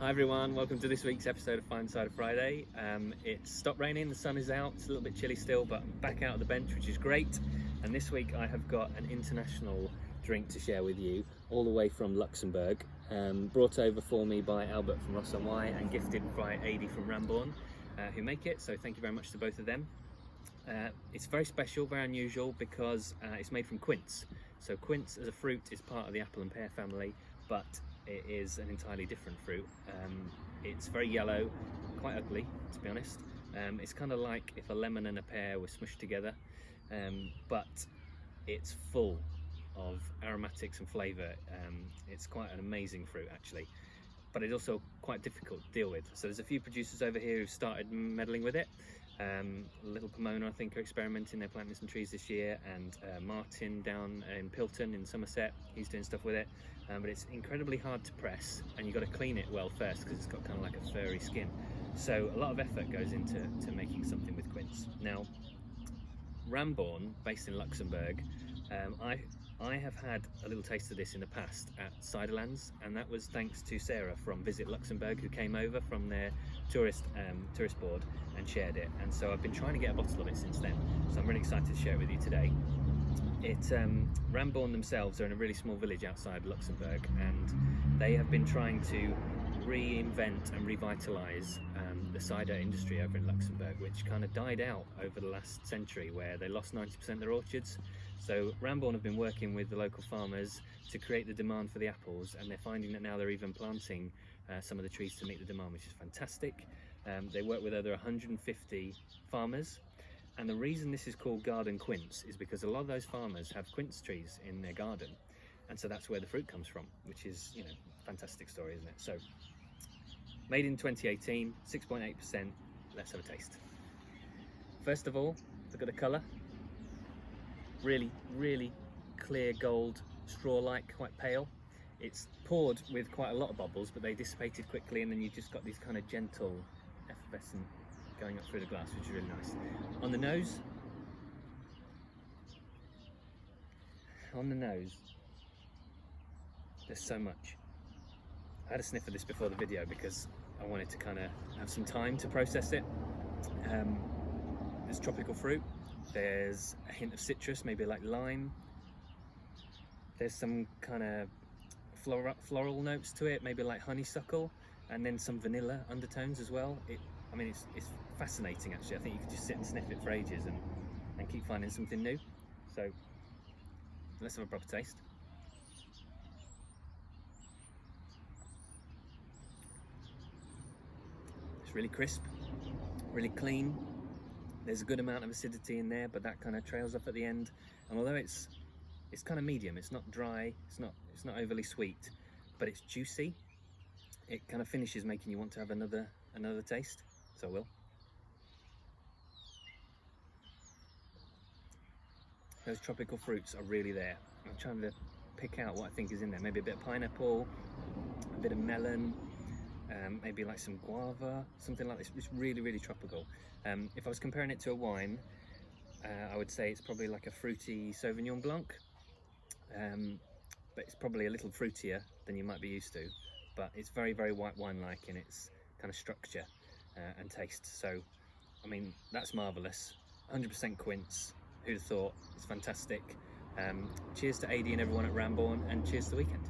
Hi everyone, welcome to this week's episode of Fine Cider Friday. It's stopped raining, the sun is out, it's a little bit chilly still, but I'm back out of the bench, which is great. And this week I have got an international drink to share with you, all the way from Luxembourg, brought over for me by Albert from Ross on Wye and gifted by Adi from Ramborn, who make it, so thank you very much to both of them. It's very special, very unusual, because it's made from quince. So quince as a fruit is part of the apple and pear family, but it is an entirely different fruit. It's very yellow, quite ugly to be honest. It's kind of like if a lemon and a pear were smushed together, but it's full of aromatics and flavour. It's quite an amazing fruit actually, but it's also quite difficult to deal with. So there's a few producers over here who've started meddling with it. Little Pomona I think are experimenting, they're planting some trees this year, and Martin down in Pilton in Somerset, he's doing stuff with it, but it's incredibly hard to press and you've got to clean it well first because it's got kind of like a furry skin, so a lot of effort goes into making something with quince. Now Ramborn, based in Luxembourg, I have had a little taste of this in the past at Ciderlands, and that was thanks to Sarah from Visit Luxembourg, who came over from their tourist board and shared it, and so I've been trying to get a bottle of it since then, so I'm really excited to share it with you today. Ramborn themselves are in a really small village outside Luxembourg, and they have been trying to reinvent and revitalise the cider industry over in Luxembourg, which kind of died out over the last century, where they lost 90% of their orchards. So Ramborn have been working with the local farmers to create the demand for the apples, and they're finding that now they're even planting some of the trees to meet the demand, which is fantastic. They work with over 150 farmers, and the reason this is called Garden Quince is because a lot of those farmers have quince trees in their garden, and so that's where the fruit comes from, which is, you know, fantastic story, isn't it? So made in 2018, 6.8%. Let's have a taste. First of all, look at the colour. Really clear gold, straw-like, quite pale. It's poured with quite a lot of bubbles, but they dissipated quickly, and then you've just got these kind of gentle effervescent going up through the glass, which is really nice. On the nose, there's so much. I had a sniff of this before the video because I wanted to kind of have some time to process it. There's tropical fruit, there's a hint of citrus, maybe like lime, there's some kind of floral notes to it, maybe like honeysuckle, and then some vanilla undertones as well. It's fascinating actually. I think you could just sit and sniff it for ages and keep finding something new. So let's have a proper taste. It's really crisp, really clean. There's a good amount of acidity in there, but that kind of trails off at the end. And although it's kind of medium, it's not dry, it's not overly sweet, but it's juicy. It kind of finishes making you want to have another taste. So I will. Those tropical fruits are really there. I'm trying to pick out what I think is in there. Maybe a bit of pineapple, a bit of melon, maybe like some guava, something like this. It's really tropical. If I was comparing it to a wine, I would say it's probably like a fruity Sauvignon Blanc, but it's probably a little fruitier than you might be used to, but it's very white wine-like in its kind of structure and taste. So I mean, that's marvellous. 100% quince, who'd have thought? It's fantastic. Cheers to Adi and everyone at Ramborn, and cheers to the weekend.